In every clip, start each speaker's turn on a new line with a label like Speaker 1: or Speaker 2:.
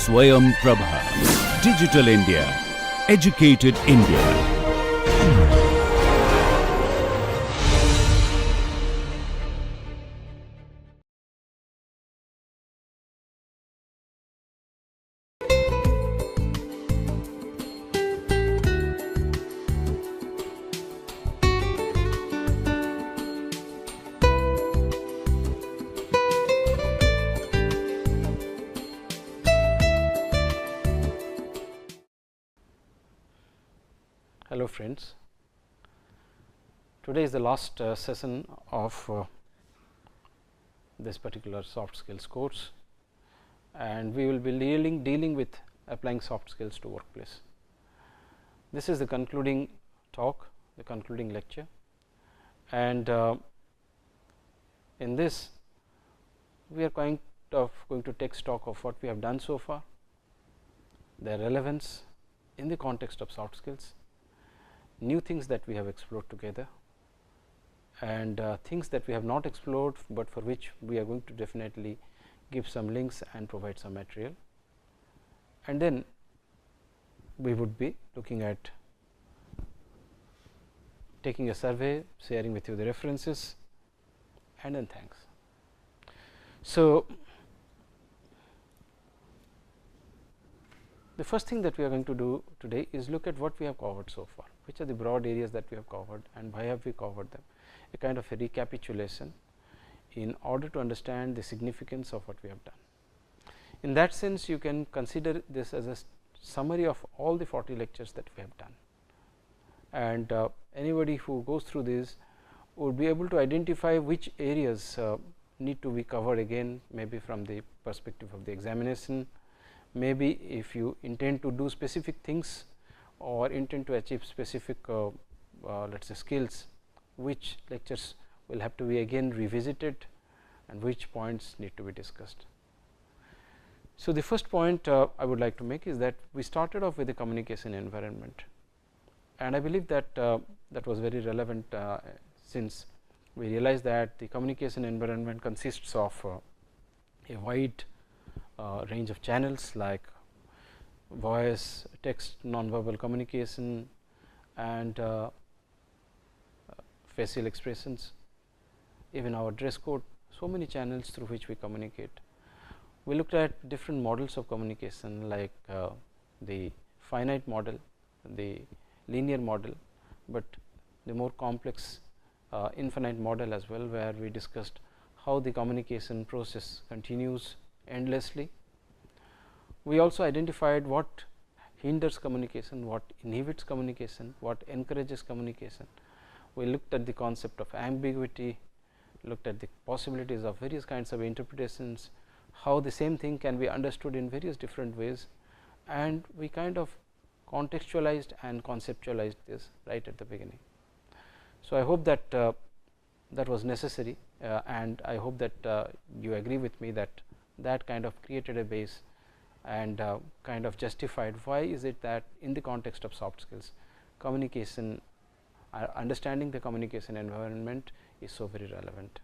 Speaker 1: Swayam Prabha. Digital India. Educated India.
Speaker 2: Hello friends, today is the last session of this particular soft skills course, and we will be dealing with applying soft skills to workplace. This is the concluding talk, the concluding lecture, and in this we are going to take stock of what we have done so far, their relevance in the context of soft skills, new things that we have explored together, and things that we have not explored, but for which we are going to definitely give some links and provide some material. And then we would be looking at taking a survey, sharing with you the references, and then thanks. So, the first thing that we are going to do today is look at what we have covered so far, which are the broad areas that we have covered and why have we covered them, a kind of a recapitulation in order to understand the significance of what we have done. In that sense, you can consider this as a summary of all the 40 lectures that we have done, and anybody who goes through this would be able to identify which areas need to be covered again, maybe from the perspective of the examination, maybe if you intend to do specific things or intend to achieve specific let us say skills, which lectures will have to be again revisited and which points need to be discussed. So, the first point I would like to make is that we started off with the communication environment, and I believe that that was very relevant since we realized that the communication environment consists of a wide range of channels like voice, text, non-verbal communication, and facial expressions, even our dress code, so many channels through which we communicate. We looked at different models of communication like the finite model, the linear model, but the more complex infinite model as well, where we discussed how the communication process continues endlessly. We also identified what hinders communication, what inhibits communication, what encourages communication. We looked at the concept of ambiguity, looked at the possibilities of various kinds of interpretations, how the same thing can be understood in various different ways, and we kind of contextualized and conceptualized this right at the beginning. So, I hope that that was necessary, and I hope that you agree with me that that kind of created a base and kind of justified why is it that in the context of soft skills, communication, understanding the communication environment is so very relevant.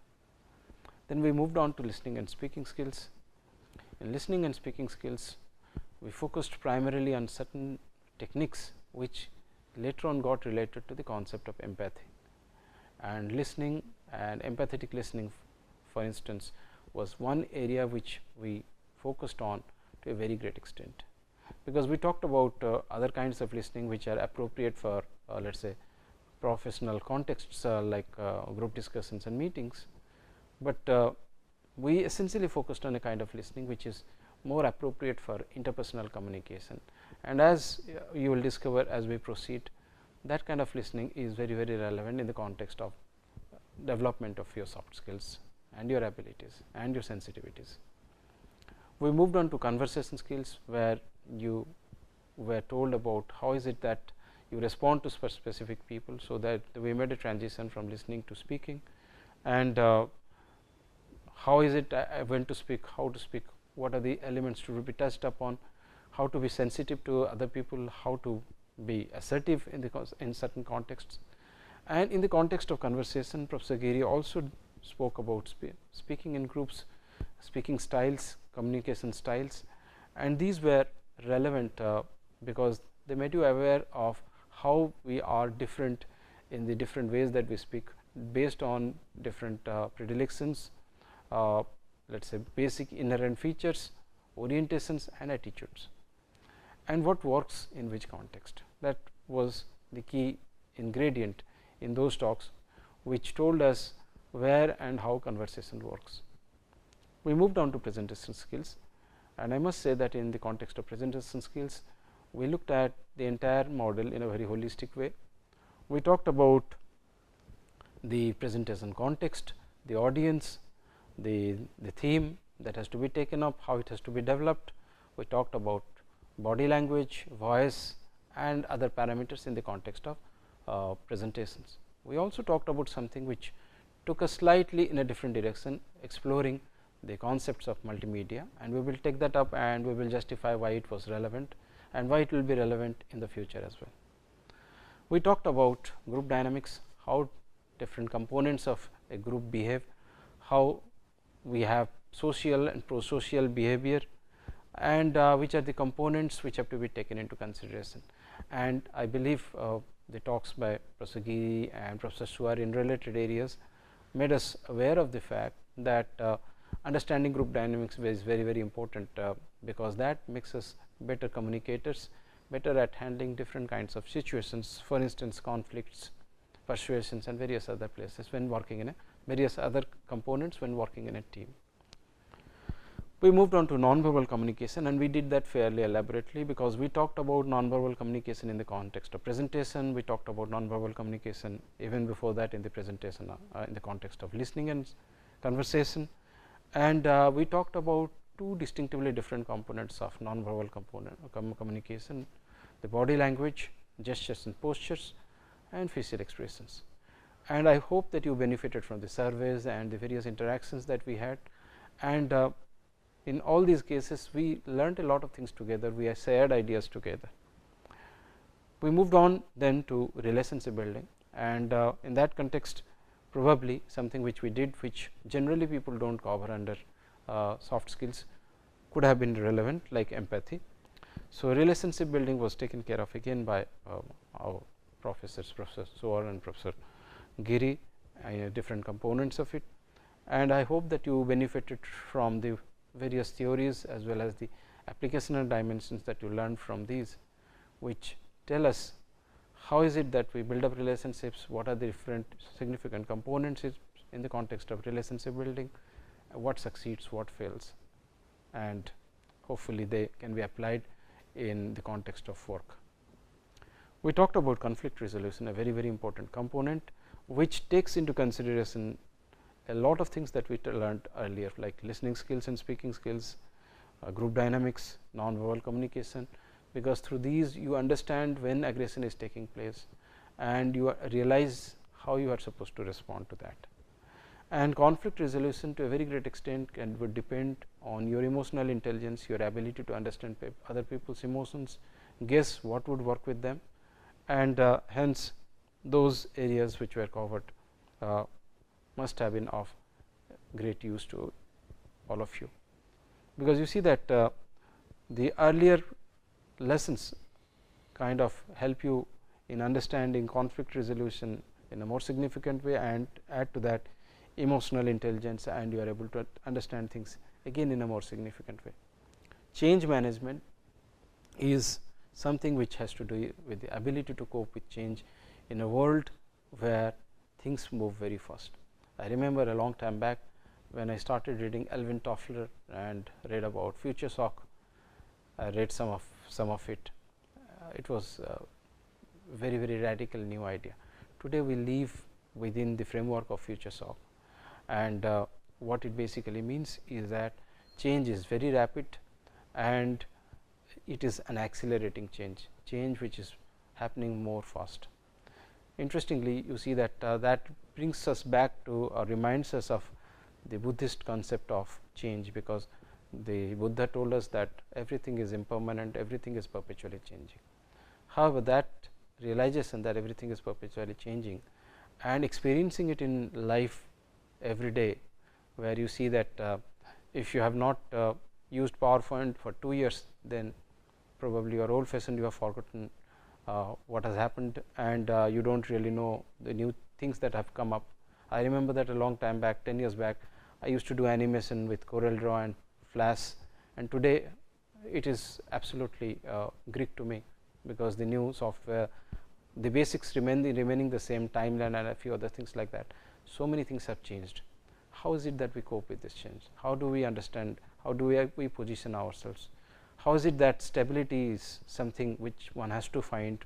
Speaker 2: Then we moved on to listening and speaking skills. In listening and speaking skills, we focused primarily on certain techniques which later on got related to the concept of empathy, and listening and empathetic listening, for instance, was one area which we focused on to a very great extent, because we talked about other kinds of listening which are appropriate for let us say professional contexts like group discussions and meetings, but we essentially focused on a kind of listening which is more appropriate for interpersonal communication, and as you will discover as we proceed, that kind of listening is very relevant in the context of development of your soft skills and your abilities and your sensitivities. We moved on to conversation skills, where you were told about how is it that you respond to specific people. So, that we made a transition from listening to speaking, and how is it when to speak, how to speak, what are the elements to be touched upon, how to be sensitive to other people, how to be assertive in certain contexts. And in the context of conversation, Professor Giri also spoke about speaking in groups, speaking styles, communication styles, and these were relevant because they made you aware of how we are different in the different ways that we speak based on different predilections, let us say basic inherent features, orientations and attitudes, and what works in which context. That was the key ingredient in those talks, which told us where and how conversation works. We moved on to presentation skills, and I must say that in the context of presentation skills, we looked at the entire model in a very holistic way. We talked about the presentation context, the audience, the theme that has to be taken up, how it has to be developed. We talked about body language, voice and other parameters in the context of presentations. We also talked about something which took us slightly in a different direction, exploring the concepts of multimedia, and we will take that up and we will justify why it was relevant and why it will be relevant in the future as well. We talked about group dynamics, how different components of a group behave, how we have social and pro-social behavior, and which are the components which have to be taken into consideration. And I believe the talks by Professor Giri and Professor Suar in related areas made us aware of the fact that understanding group dynamics is very, very important, because that makes us better communicators, better at handling different kinds of situations, for instance conflicts, persuasions and various other places when working in a various other components when working in a team. We moved on to nonverbal communication, and we did that fairly elaborately, because we talked about nonverbal communication in the context of presentation. We talked about nonverbal communication even before that in the presentation in the context of listening and conversation, and we talked about two distinctively different components of nonverbal communication: the body language, gestures and postures, and facial expressions. And I hope that you benefited from the surveys and the various interactions that we had, and in all these cases we learnt a lot of things together, we shared ideas together. We moved on then to relationship building, and in that context probably something which we did, which generally people do not cover under soft skills, could have been relevant, like empathy. So, relationship building was taken care of again by our professors, Professor Suar and Professor Giri, different components of it, and I hope that you benefited from the various theories as well as the applicational dimensions that you learned from these, which tell us how is it that we build up relationships, what are the different significant components in the context of relationship building, what succeeds, what fails, and hopefully they can be applied in the context of work. We talked about conflict resolution, a very, very important component, which takes into consideration a lot of things that we learned earlier, like listening skills and speaking skills, group dynamics, non-verbal communication, because through these you understand when aggression is taking place and you realize how you are supposed to respond to that. And conflict resolution to a very great extent would depend on your emotional intelligence, your ability to understand other people's emotions, guess what would work with them, and hence those areas which were covered must have been of great use to all of you, because you see that the earlier lessons kind of help you in understanding conflict resolution in a more significant way, and add to that emotional intelligence, and you are able to understand things again in a more significant way. Change management is something which has to do with the ability to cope with change in a world where things move very fast. I remember a long time back when I started reading Alvin Toffler and read about future shock. I read some of it. It was a very, very radical new idea. Today we live within the framework of future shock, and what it basically means is that change is very rapid and it is an accelerating change which is happening more fast. Interestingly, you see that that brings us back to or reminds us of the Buddhist concept of change, because the Buddha told us that everything is impermanent, everything is perpetually changing. However, that realization that everything is perpetually changing and experiencing it in life every day, where you see that if you have not used PowerPoint for 2 years, then probably you are old fashioned, you have forgotten what has happened, and you do not really know the new things that have come up. I remember that a long time back, 10 years back, I used to do animation with CorelDRAW and Flash, and today it is absolutely Greek to me, because the new software, the basics remaining the same, timeline and a few other things like that. So many things have changed. How is it that we cope with this change? How do we understand? How do we position ourselves? How is it that stability is something which one has to find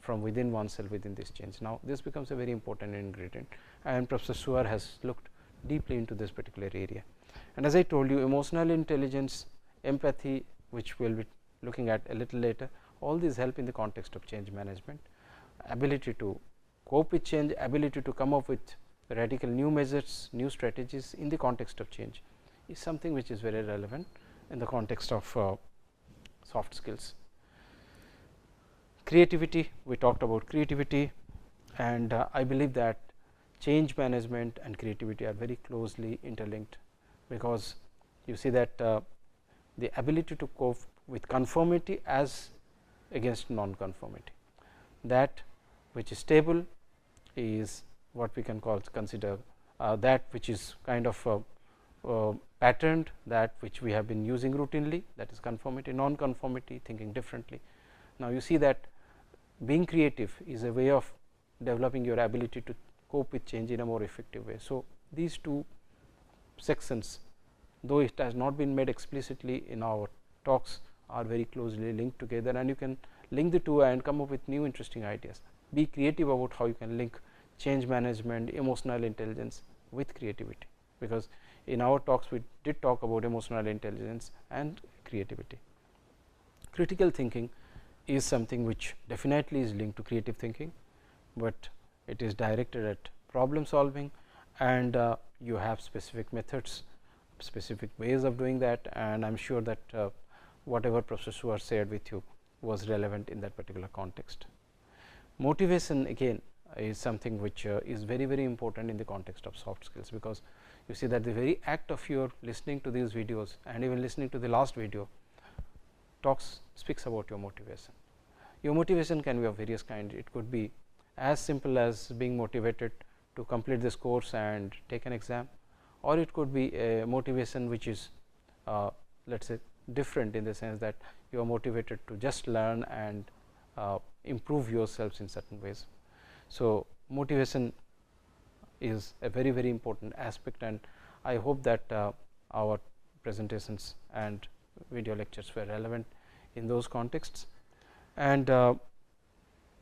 Speaker 2: from within oneself within this change? Now, this becomes a very important ingredient, and Professor Suar has looked deeply into this particular area. And as I told you, emotional intelligence, empathy, which we will be looking at a little later, all these help in the context of change management. Ability to cope with change, ability to come up with radical new measures, new strategies in the context of change is something which is very relevant in the context of soft skills. Creativity, we talked about creativity, and I believe that change management and creativity are very closely interlinked, because you see that the ability to cope with conformity as against non-conformity, that which is stable is what we can consider that which is kind of patterned, that which we have been using routinely, that is conformity. Non-conformity, thinking differently. Now, you see that being creative is a way of developing your ability to cope with change in a more effective way. So, these two sections, though it has not been made explicitly in our talks, are very closely linked together, and you can link the two and come up with new interesting ideas. Be creative about how you can link change management, emotional intelligence with creativity, because in our talks we did talk about emotional intelligence and creativity. Critical thinking is something which definitely is linked to creative thinking, but it is directed at problem solving, and you have specific methods, specific ways of doing that, and I am sure that whatever Professor Suar shared with you was relevant in that particular context. Motivation again is something which is very, very important in the context of soft skills, because you see that the very act of your listening to these videos and even listening to the last video speaks about your motivation. Your motivation can be of various kinds. It could be as simple as being motivated to complete this course and take an exam, or it could be a motivation which is let us say different, in the sense that you are motivated to just learn and improve yourselves in certain ways. So, motivation is a very, very important aspect, and I hope that our presentations and video lectures were relevant in those contexts. And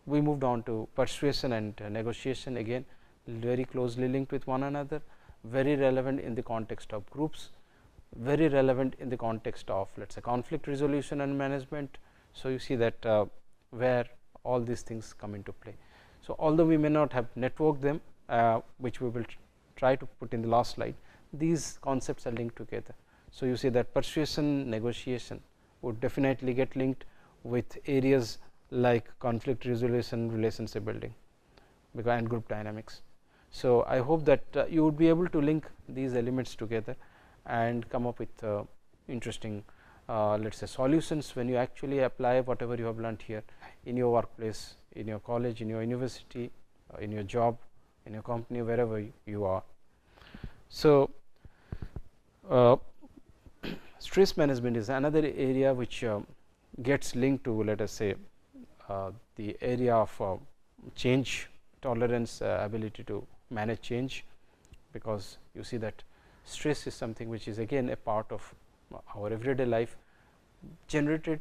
Speaker 2: we moved on to persuasion and negotiation, again very closely linked with one another, very relevant in the context of groups, very relevant in the context of let us say conflict resolution and management. So, you see that where all these things come into play. So, although we may not have networked them, which we will try to put in the last slide, these concepts are linked together. So, you see that persuasion, negotiation would definitely get linked with areas like conflict resolution, relationship building and group dynamics. So, I hope that you would be able to link these elements together and come up with interesting let us say solutions when you actually apply whatever you have learnt here in your workplace, in your college, in your university, in your job, in your company, wherever you are. So, stress management is another area which gets linked to let us say the area of change tolerance, ability to manage change, because you see that stress is something which is again a part of our everyday life, generated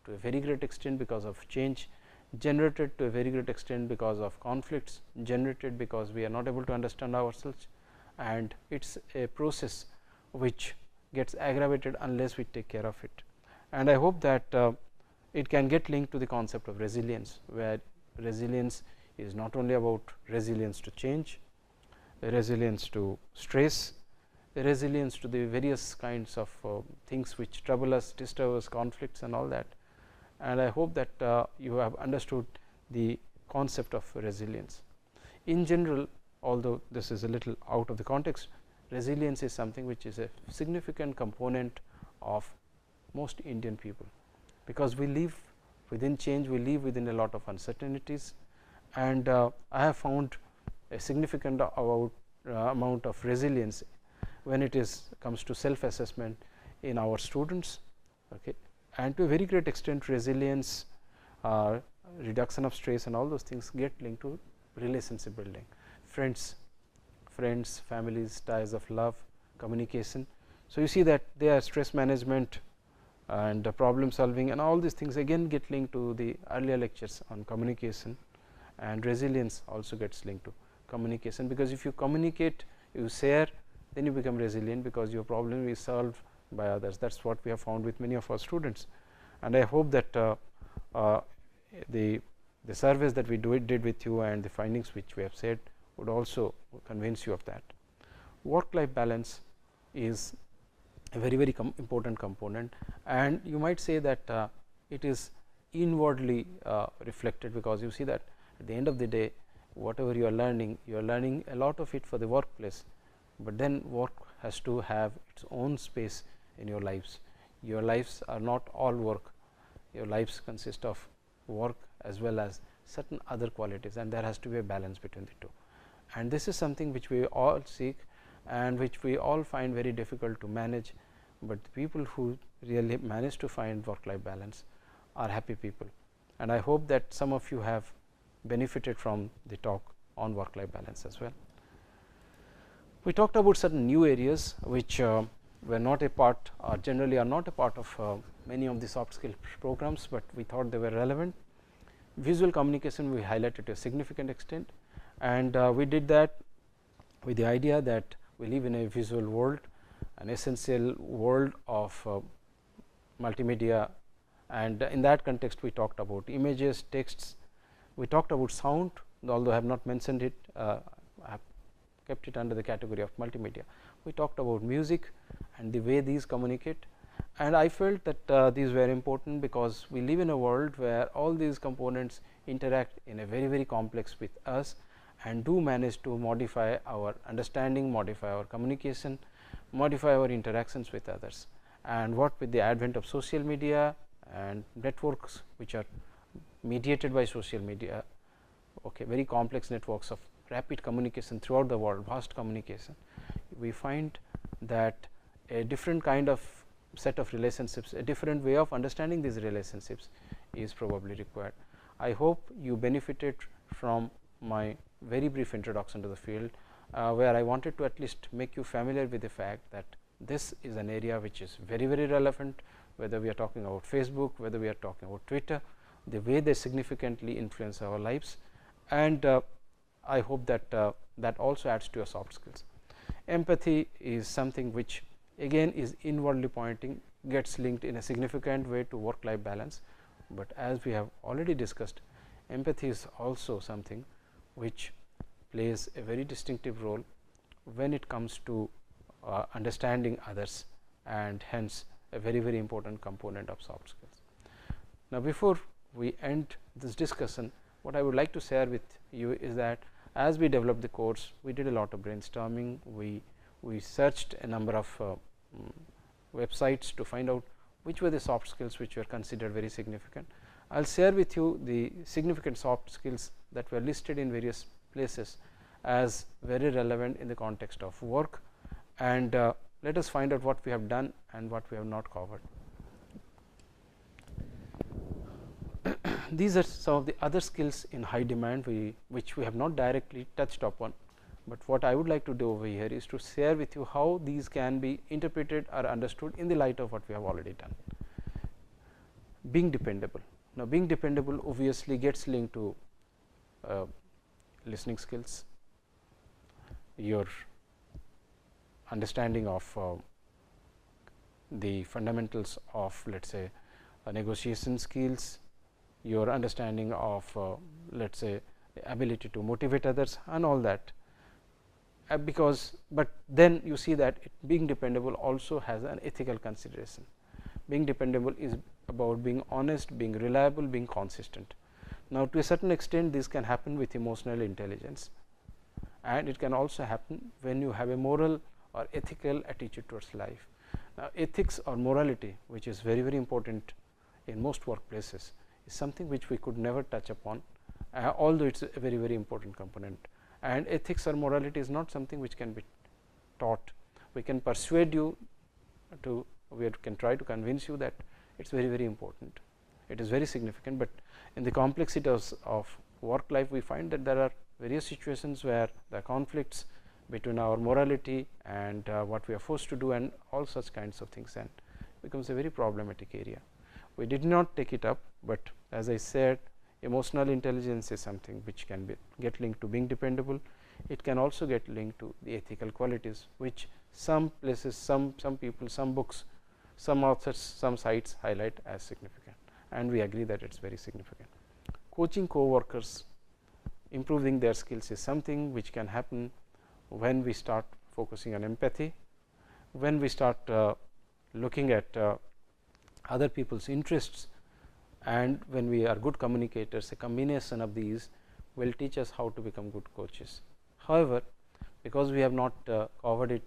Speaker 2: to a very great extent because of change, generated to a very great extent because of conflicts, generated because we are not able to understand ourselves, and it is a process which gets aggravated unless we take care of it. And I hope that it can get linked to the concept of resilience, where resilience is not only about resilience to change, resilience to stress, resilience to the various kinds of things which trouble us, disturb us, conflicts and all that. And I hope that you have understood the concept of resilience. In general, although this is a little out of the context, resilience is something which is a significant component of most Indian people, because we live within change, we live within a lot of uncertainties, and I have found a significant amount of resilience when it comes to self assessment in our students, okay. And to a very great extent resilience, reduction of stress and all those things get linked to relationship building, friends, families, ties of love, communication. So, you see that their stress management and problem solving and all these things again get linked to the earlier lectures on communication, and resilience also gets linked to communication, because if you communicate, you share, then you become resilient, because your problem is solved by others. That is what we have found with many of our students, and I hope that the surveys that we did with you and the findings which we have said would also convince you of that. Work life balance is a very important component, and you might say that it is inwardly reflected, because you see that at the end of the day whatever you are learning a lot of it for the workplace, but then work has to have its own space in your lives. Your lives are not all work, your lives consist of work as well as certain other qualities, and there has to be a balance between the two. And this is something which we all seek and which we all find very difficult to manage, but the people who really manage to find work life balance are happy people, and I hope that some of you have benefited from the talk on work life balance as well. We talked about certain new areas which were not a part, or generally are not a part of many of the soft skill programs, but we thought they were relevant. Visual communication we highlighted to a significant extent, and we did that with the idea that we live in a visual world, an essential world of multimedia, and in that context we talked about images, texts, we talked about sound, although I have not mentioned it, I have kept it under the category of multimedia. We talked about music and the way these communicate, and I felt that these were important because we live in a world where all these components interact in a very complex with us, and do manage to modify our understanding, modify our communication, modify our interactions with others. And what with the advent of social media and networks which are mediated by social media, okay, very complex networks of rapid communication throughout the world, vast communication, we find that a different kind of set of relationships, a different way of understanding these relationships is probably required. I hope you benefited from my very brief introduction to the field, where I wanted to at least make you familiar with the fact that this is an area which is very relevant, whether we are talking about Facebook, whether we are talking about Twitter, the way they significantly influence our lives, and I hope that that also adds to your soft skills. Empathy is something which again is inwardly pointing, gets linked in a significant way to work life balance, but as we have already discussed, empathy is also something which plays a very distinctive role when it comes to understanding others, and hence a very important component of soft skills. Now, before we end this discussion, what I would like to share with you is that as we developed the course, we did a lot of brainstorming, we searched a number of websites to find out which were the soft skills which were considered very significant. I will share with you the significant soft skills that were listed in various places as very relevant in the context of work, and let us find out what we have done and what we have not covered. These are some of the other skills in high demand which we have not directly touched upon, but what I would like to do over here is to share with you how these can be interpreted or understood in the light of what we have already done. Being dependable. Now, being dependable obviously gets linked to listening skills, your understanding of the fundamentals of, let us say, negotiation skills, your understanding of let us say the ability to motivate others and all that, but then you see that being dependable also has an ethical consideration. Being dependable is about being honest, being reliable, being consistent. Now, to a certain extent this can happen with emotional intelligence, and it can also happen when you have a moral or ethical attitude towards life. Now, ethics or morality, which is very important in most workplaces, is something which we could never touch upon, although it is a very important component. And ethics or morality is not something which can be taught. We can persuade you to, we can try to convince you that it is very important, it is very significant, but in the complexities of work life we find that there are various situations where the conflicts between our morality and what we are forced to do and all such kinds of things, and becomes a very problematic area. We did not take it up, but as I said, emotional intelligence is something which can be get linked to being dependable. It can also get linked to the ethical qualities, which some places, some people, some books, some authors, some sites highlight as significant, and we agree that it is very significant. Coaching co-workers, improving their skills is something which can happen when we start focusing on empathy, when we start looking at other people's interests, and when we are good communicators. A combination of these will teach us how to become good coaches. However, because we have not covered it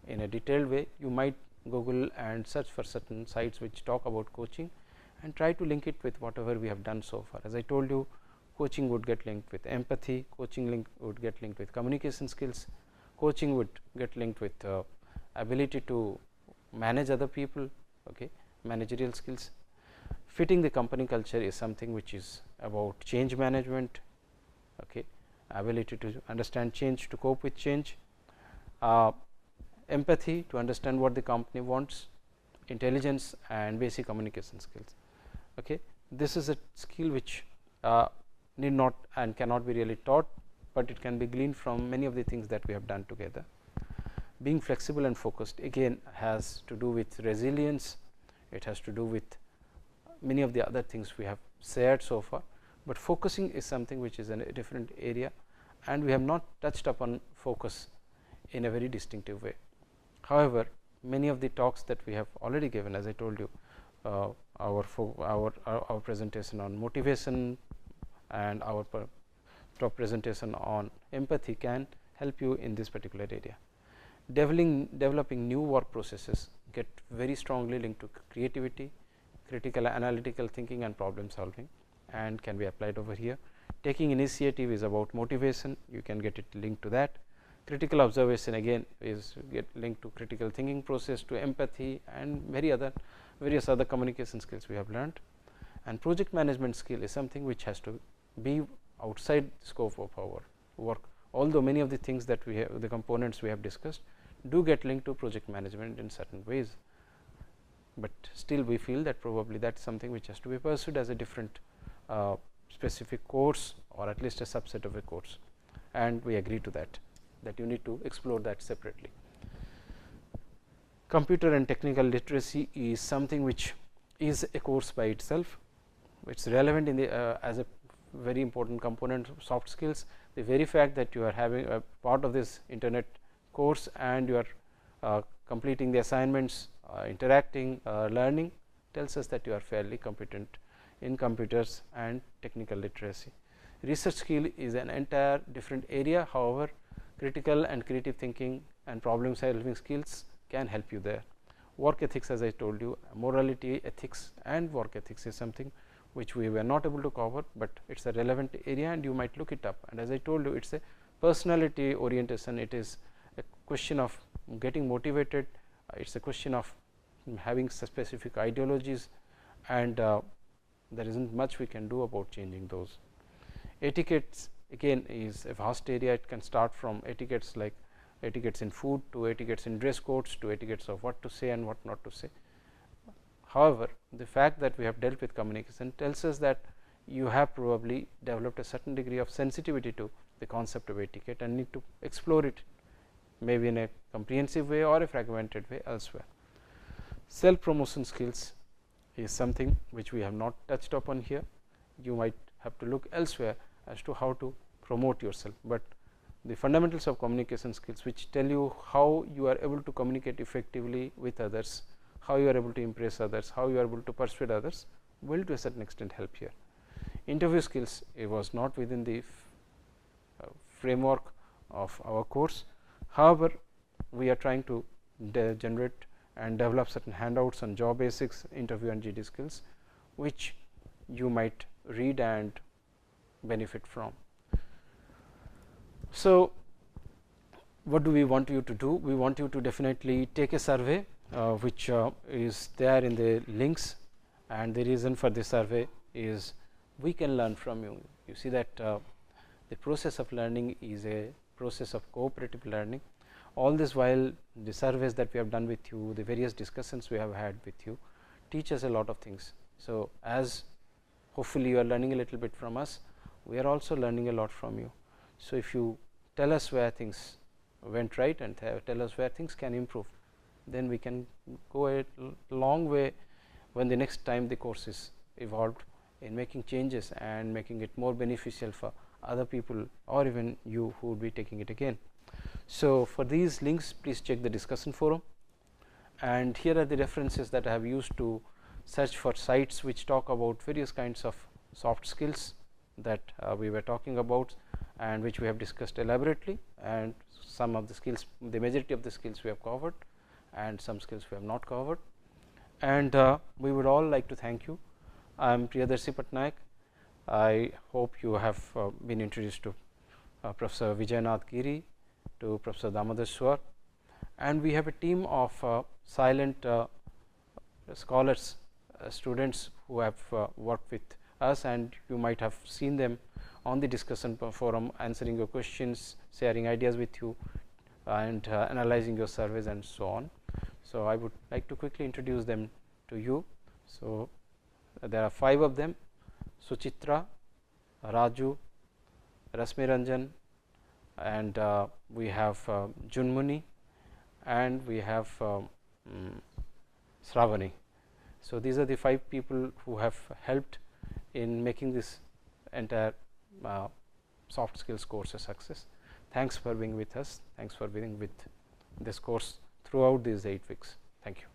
Speaker 2: in a detailed way, you might Google and search for certain sites which talk about coaching and try to link it with whatever we have done so far. As I told you, coaching would get linked with empathy, coaching would get linked with communication skills, coaching would get linked with ability to manage other people, okay, managerial skills. Fitting the company culture is something which is about change management, okay, ability to understand change, to cope with change, empathy to understand what the company wants, intelligence and basic communication skills. Okay. This is a skill which need not and cannot be really taught, but it can be gleaned from many of the things that we have done together. Being flexible and focused again has to do with resilience, it has to do with many of the other things we have shared so far, but focusing is something which is in a different area, and we have not touched upon focus in a very distinctive way. However, many of the talks that we have already given, as I told you, our presentation on motivation and our top presentation on empathy can help you in this particular area. Developing new work processes get very strongly linked to creativity, critical analytical thinking and problem solving, and can be applied over here. Taking initiative is about motivation, you can get it linked to that. Critical observation again is get linked to critical thinking process, to empathy and various other communication skills we have learned. And project management skill is something which has to be outside the scope of our work, although many of the things that we have, the components we have discussed, do get linked to project management in certain ways, but still we feel that probably that is something which has to be pursued as a different specific course, or at least a subset of a course, and we agree to that you need to explore that separately. Computer and technical literacy is something which is a course by itself, it is relevant in the as a very important component of soft skills. The very fact that you are having a part of this internet course and you are completing the assignments, interacting, learning, tells us that you are fairly competent in computers and technical literacy. Research skill is an entire different area, however, critical and creative thinking and problem solving skills can help you there. Work ethics, as I told you, morality, ethics and work ethics is something which we were not able to cover, but it is a relevant area and you might look it up, and as I told you, it is a personality orientation, it is a question of getting motivated, it is a question of having specific ideologies, and there is not much we can do about changing those. Etiquettes again is a vast area, it can start from etiquettes like etiquettes in food, to etiquettes in dress codes, to etiquettes of what to say and what not to say. However, the fact that we have dealt with communication tells us that you have probably developed a certain degree of sensitivity to the concept of etiquette and need to explore it, maybe in a comprehensive way or a fragmented way elsewhere. Self promotion skills is something which we have not touched upon here, you might have to look elsewhere as to how to promote yourself, but the fundamentals of communication skills which tell you how you are able to communicate effectively with others, how you are able to impress others, how you are able to persuade others, will to a certain extent help here. Interview skills, it was not within the framework of our course, however, we are trying to generate and develop certain handouts on job basics, interview and GD skills, which you might read and benefit from. So, what do we want you to do? We want you to definitely take a survey which is there in the links, and the reason for this survey is we can learn from you. You see that the process of learning is a process of cooperative learning. All this while the surveys that we have done with you, the various discussions we have had with you teach us a lot of things. So, as hopefully you are learning a little bit from us, we are also learning a lot from you. So, if you tell us where things went right and tell us where things can improve, then we can go a long way when the next time the course is evolved in making changes and making it more beneficial for other people or even you who will be taking it again. So, for these links, please check the discussion forum, and here are the references that I have used to search for sites which talk about various kinds of soft skills that we were talking about and which we have discussed elaborately, and some of the skills, the majority of the skills we have covered and some skills we have not covered. And we would all like to thank you. I am Priyadarshi Patnaik. I hope you have been introduced to Professor Vijayanath Giri, to Professor Damodar Swar, and we have a team of silent scholars, students who have worked with us, and you might have seen them on the discussion forum answering your questions, sharing ideas with you, and analyzing your surveys and so on. So, I would like to quickly introduce them to you. So, there are 5 of them: Suchitra, Raju, Rasmi Ranjan, and we have Junmuni, and we have Sravani. So, these are the 5 people who have helped in making this entire soft skills course a success. Thanks for being with us. Thanks for being with this course throughout these 8 weeks. Thank you.